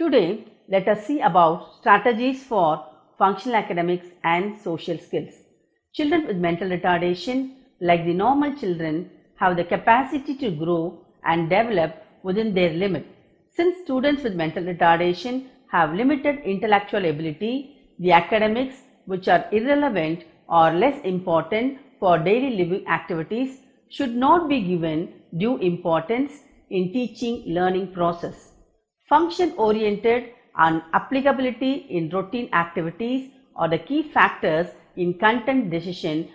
Today, let us see about strategies for functional academics and social skills. Children with mental retardation, like the normal children, have the capacity to grow and develop within their limit. Since students with mental retardation have limited intellectual ability, the academics, which are irrelevant or less important for daily living activities, should not be given due importance in teaching learning process. Function-oriented and applicability in routine activities are the key factors in content decision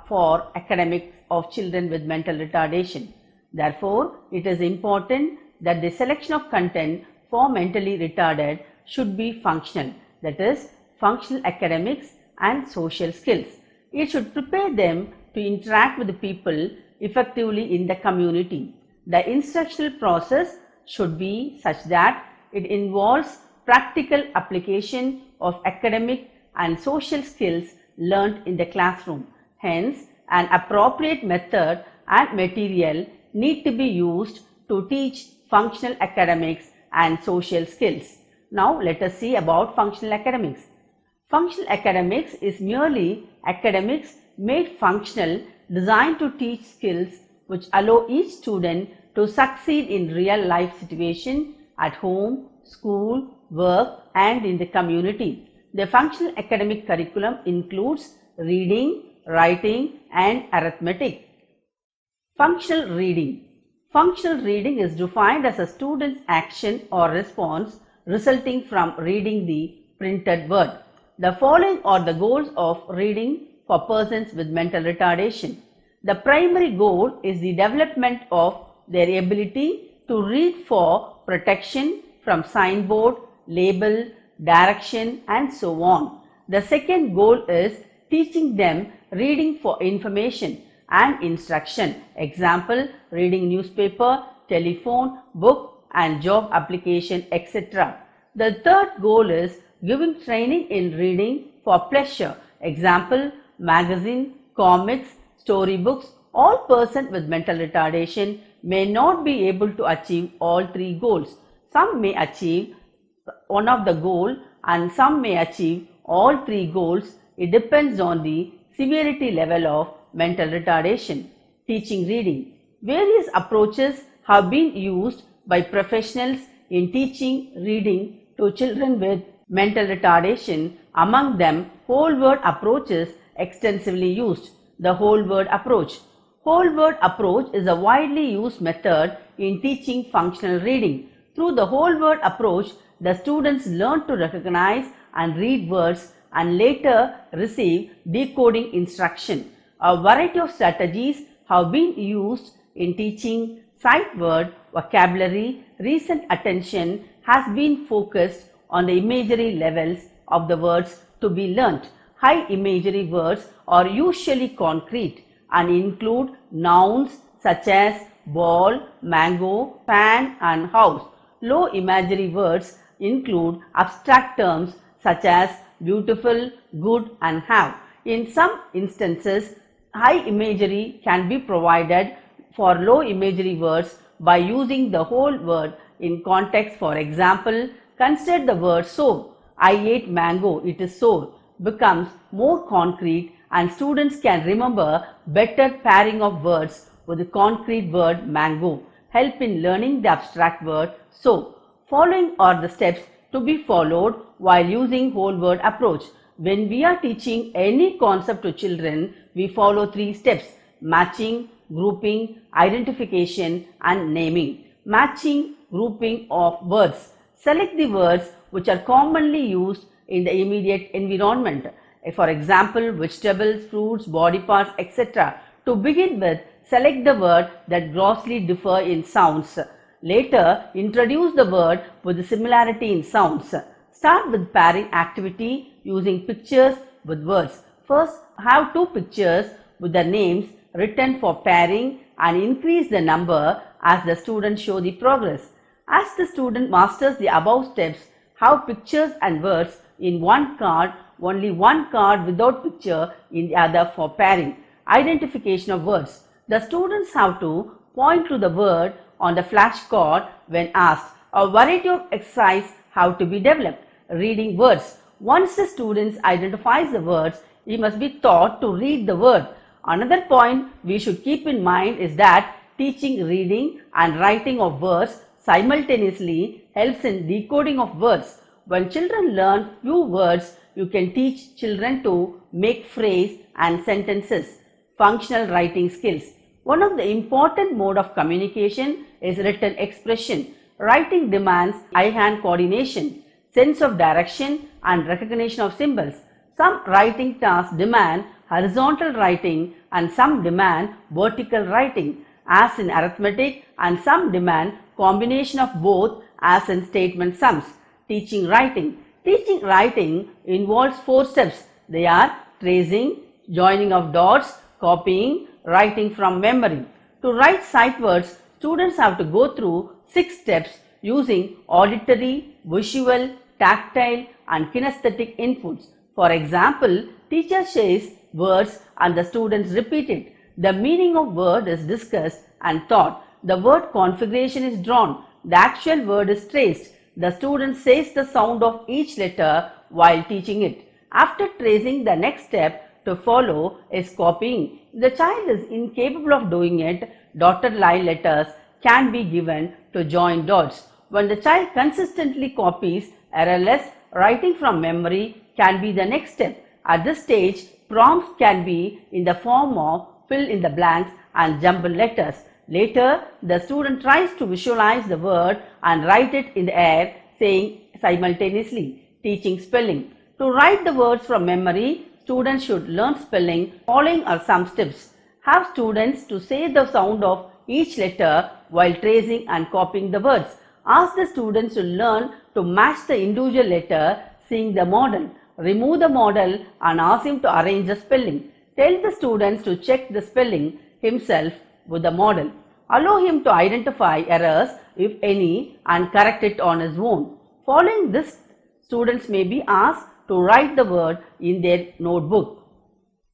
for academics of children with mental retardation. Therefore, it is important that the selection of content for mentally retarded should be functional, that is, functional academics and social skills. It should prepare them to interact with the people effectively in the community. The instructional process should be such that it involves practical application of academic and social skills learnt in the classroom. Hence, an appropriate method and material need to be used to teach functional academics and social skills. Now, let us see about functional academics. Functional academics is merely academics made functional, designed to teach skills which allow each student to succeed in real life situations at home, school, work and in the community. The functional academic curriculum includes reading, writing and arithmetic. Functional reading. Functional reading is defined as a student's action or response resulting from reading the printed word. The following are the goals of reading for persons with mental retardation. The primary goal is the development of their ability to read for protection from signboard, label, direction and so on. The second goal is teaching them reading for information and instruction. Example, reading newspaper, telephone, book and job application, etc. The third goal is giving training in reading for pleasure. Example, magazine, comics, storybooks. All persons with mental retardation may not be able to achieve all three goals. Some may achieve one of the goals and some may achieve all three goals. It depends on the severity level of mental retardation. Teaching reading. Various approaches have been used by professionals in teaching reading to children with mental retardation. Among them, whole word approach is extensively used. The whole word approach. Whole word approach is a widely used method in teaching functional reading. Through the whole word approach, the students learn to recognize and read words and later receive decoding instruction. A variety of strategies have been used in teaching sight word, vocabulary. Recent attention has been focused on the imagery levels of the words to be learnt. High imagery words are usually concrete and include nouns such as ball, mango, fan and house. Low imagery words include abstract terms such as beautiful, good and have. In some instances, high imagery can be provided for low imagery words by using the whole word in context. For example, consider the word sour. I ate mango, it is sour, becomes more concrete and students can remember better pairing of words with the concrete word mango. Help in learning the abstract word so. Following are the steps to be followed while using whole word approach. When we are teaching any concept to children, we follow three steps: matching, grouping, identification and naming. Matching, grouping of words. Select the words which are commonly used in the immediate environment. For example, vegetables, fruits, body parts, etc. To begin with, select the word that grossly differ in sounds. Later, introduce the word with the similarity in sounds. Start with pairing activity using pictures with words. First, have two pictures with the names written for pairing and increase the number as the students show the progress. As the student masters the above steps, have pictures and words in one card, only one card without picture in the other for pairing. Identification of words. The students have to point to the word on the flashcard when asked. A variety of exercise have to be developed. Reading words. Once the student identifies the words, he must be taught to read the word. Another point we should keep in mind is that teaching reading and writing of words simultaneously helps in decoding of words. When children learn few words, you can teach children to make phrase and sentences. Functional writing skills. One of the important mode of communication is written expression. Writing demands eye-hand coordination, sense of direction and recognition of symbols. Some writing tasks demand horizontal writing and some demand vertical writing, as in arithmetic, and some demand combination of both, as in statement sums. Teaching writing. Teaching writing involves 4 steps. They are tracing, joining of dots, copying, writing from memory. To write sight words, students have to go through 6 steps using auditory, visual, tactile and kinesthetic inputs. For example, teacher says words and the students repeat it. The meaning of word is discussed and taught. The word configuration is drawn. The actual word is traced. The student says the sound of each letter while teaching it. After tracing, the next step to follow is copying. If the child is incapable of doing it, dotted line letters can be given to join dots. When the child consistently copies, errorless writing from memory can be the next step. At this stage, prompts can be in the form of fill in the blanks and jumble letters. Later, the student tries to visualize the word and write it in the air, saying simultaneously. Teaching spelling. To write the words from memory, students should learn spelling. Following are some steps. Have students to say the sound of each letter while tracing and copying the words. Ask the students to learn to match the individual letter, seeing the model. Remove the model and ask him to arrange the spelling. Tell the students to check the spelling himself with the model. Allow him to identify errors, if any, and correct it on his own. Following this, students may be asked to write the word in their notebook.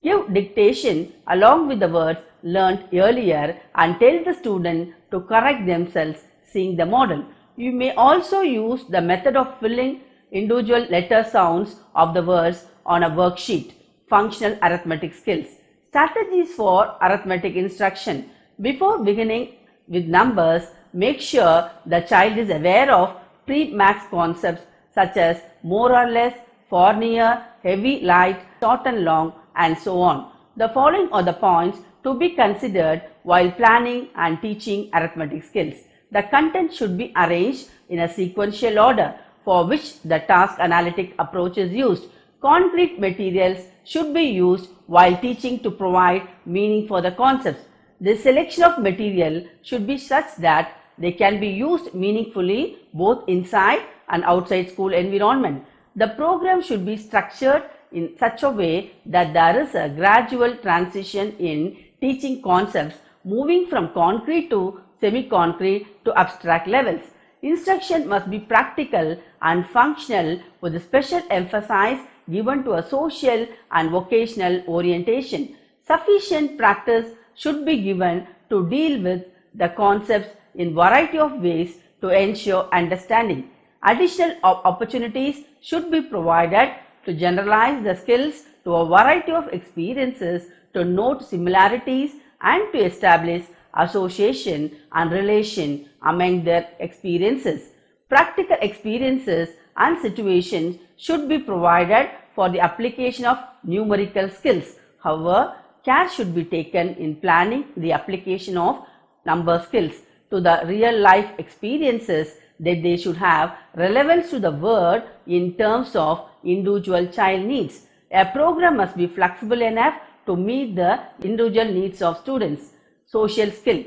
Give dictation along with the words learnt earlier and tell the student to correct themselves, seeing the model. You may also use the method of filling individual letter sounds of the words on a worksheet. Functional arithmetic skills. Strategies for arithmetic instruction. Before beginning with numbers, make sure the child is aware of pre-max concepts such as more or less, far near, heavy, light, short and long, and so on. The following are the points to be considered while planning and teaching arithmetic skills. The content should be arranged in a sequential order for which the task analytic approach is used. Concrete materials should be used while teaching to provide meaning for the concepts. The selection of material should be such that they can be used meaningfully both inside and outside school environment. The program should be structured in such a way that there is a gradual transition in teaching concepts, moving from concrete to semi-concrete to abstract levels. Instruction must be practical and functional with a special emphasis given to a social and vocational orientation. Sufficient practice should be given to deal with the concepts in variety of ways to ensure understanding. Additional opportunities should be provided to generalize the skills to a variety of experiences, to note similarities and to establish association and relation among their experiences. Practical experiences and situations should be provided for the application of numerical skills. However, care should be taken in planning the application of number skills to the real life experiences, that they should have relevance to the word in terms of individual child needs. A program must be flexible enough to meet the individual needs of students. Social skill.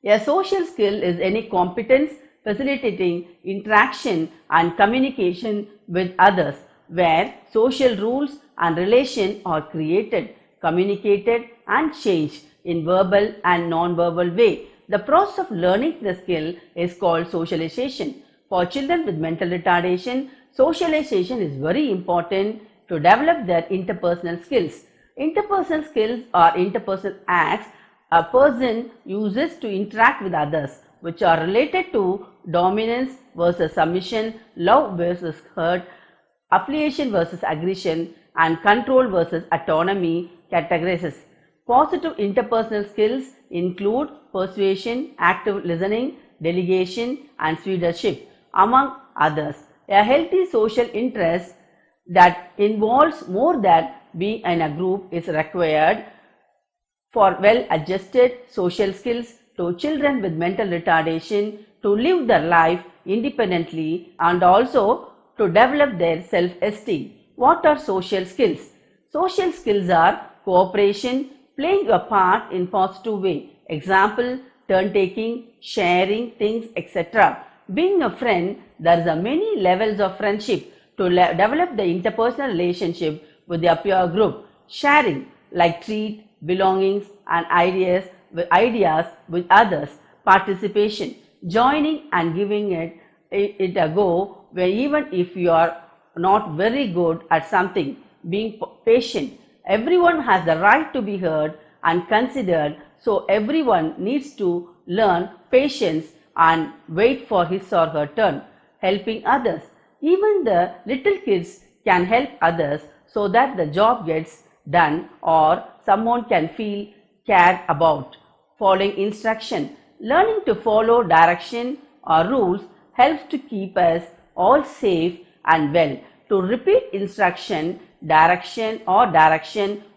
A social skill is any competence facilitating interaction and communication with others, where social rules and relations are created, communicated and changed in verbal and non-verbal way. The process of learning the skill is called socialization. For children with mental retardation, socialization is very important to develop their interpersonal skills. Interpersonal skills are interpersonal acts a person uses to interact with others. which are related to dominance versus submission, love versus hurt, affiliation versus aggression, and control versus autonomy categorizes. Positive interpersonal skills include persuasion, active listening, delegation, and leadership, among others. A healthy social interest that involves more than being in a group is required for well-adjusted social skills to children with mental retardation to live their life independently and also to develop their self-esteem. What are social skills? Social skills are cooperation, playing your part in positive way. Example, turn taking, sharing things, etc. Being a friend, there are many levels of friendship to develop the interpersonal relationship with your peer group. Sharing, like treat, belongings and ideas with others. Participation, joining and giving it a go where even if you are not very good at something. Being patient, everyone has the right to be heard and considered, so everyone needs to learn patience and wait for his or her turn. Helping others, even the little kids can help others so that the job gets done or someone can feel cared about. Following instruction, learning to follow direction or rules helps to keep us all safe and well. To repeat instruction, direction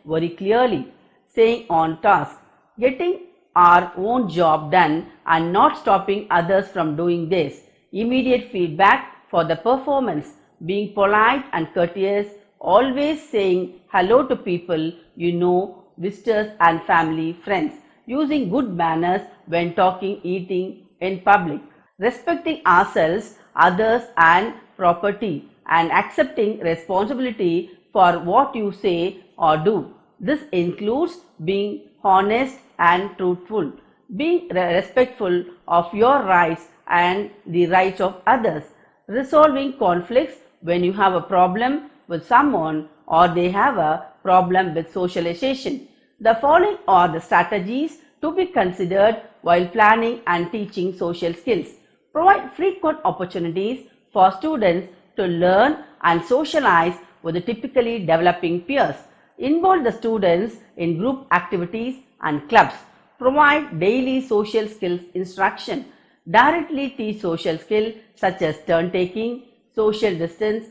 very clearly, staying on task, getting our own job done and not stopping others from doing this. Immediate feedback for the performance, being polite and courteous, always saying hello to people you know, visitors and family, friends, using good manners when talking, eating in public, respecting ourselves, others and property, and accepting responsibility for what you say or do. This includes being honest and truthful, being respectful of your rights and the rights of others, resolving conflicts when you have a problem with someone or they have a problem with socialization. The following are the strategies to be considered while planning and teaching social skills. Provide frequent opportunities for students to learn and socialize with the typically developing peers. Involve the students in group activities and clubs. Provide daily social skills instruction. Directly teach social skills such as turn taking, social distance,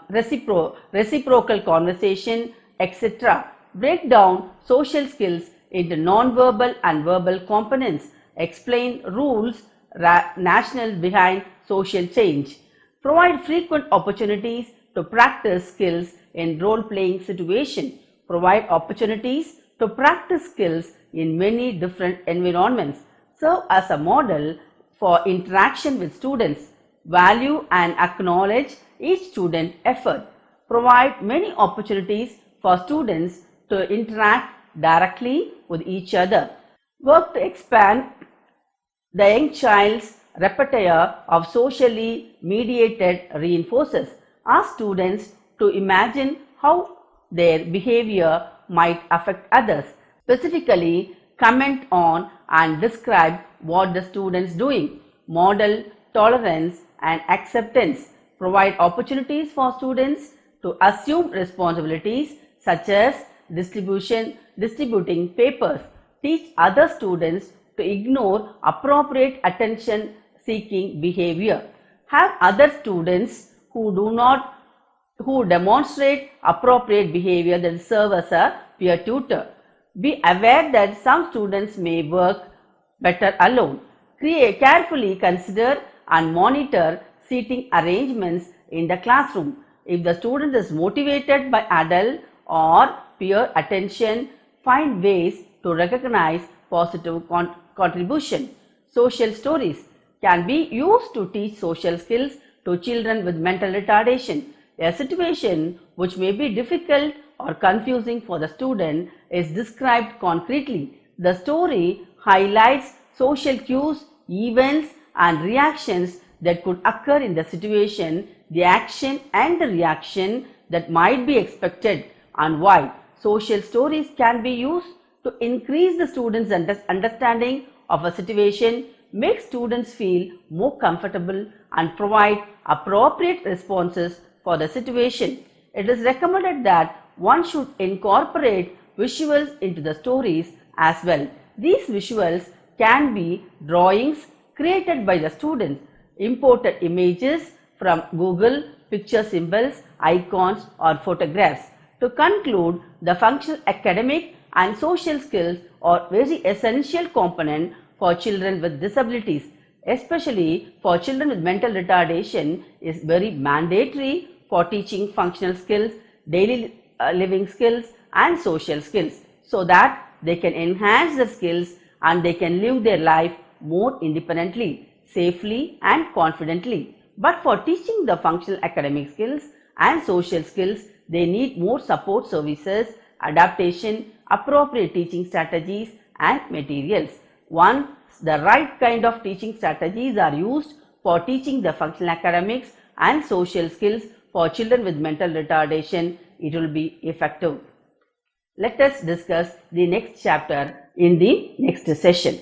reciprocal conversation, etc. Break down social skills into non-verbal and verbal components. Explain rules rationale behind social change. Provide frequent opportunities to practice skills in role-playing situations. Provide opportunities to practice skills in many different environments. Serve as a model for interaction with students. Value and acknowledge each student effort. Provide many opportunities for students to interact directly with each other. Work to expand the young child's repertoire of socially mediated reinforcers. Ask students to imagine how their behavior might affect others. Specifically, comment on and describe what the students doing. Model tolerance and acceptance. Provide opportunities for students to assume responsibilities such as distributing papers. Teach other students to ignore appropriate attention seeking behavior. Have other students who demonstrate appropriate behavior then serve as a peer tutor. Be aware that some students may work better alone. Carefully consider and monitor seating arrangements in the classroom. If the student is motivated by adult or peer attention, find ways to recognize positive contribution. Social stories can be used to teach social skills to children with mental retardation. A situation which may be difficult or confusing for the student is described concretely. The story highlights social cues, events and reactions that could occur in the situation, the action and the reaction that might be expected and why. Social stories can be used to increase the student's understanding of a situation, make students feel more comfortable and provide appropriate responses for the situation. It is recommended that one should incorporate visuals into the stories as well. These visuals can be drawings created by the students, imported images from Google, picture symbols, icons or photographs. To conclude, the functional academic and social skills are very essential component for children with disabilities, especially for children with mental retardation is very mandatory for teaching functional skills, daily living skills and social skills, so that they can enhance their skills and they can live their life more independently, safely and confidently. But for teaching the functional academic skills and social skills, they need more support services, adaptation, appropriate teaching strategies and materials. Once the right kind of teaching strategies are used for teaching the functional academics and social skills for children with mental retardation, it will be effective. Let us discuss the next chapter in the next session.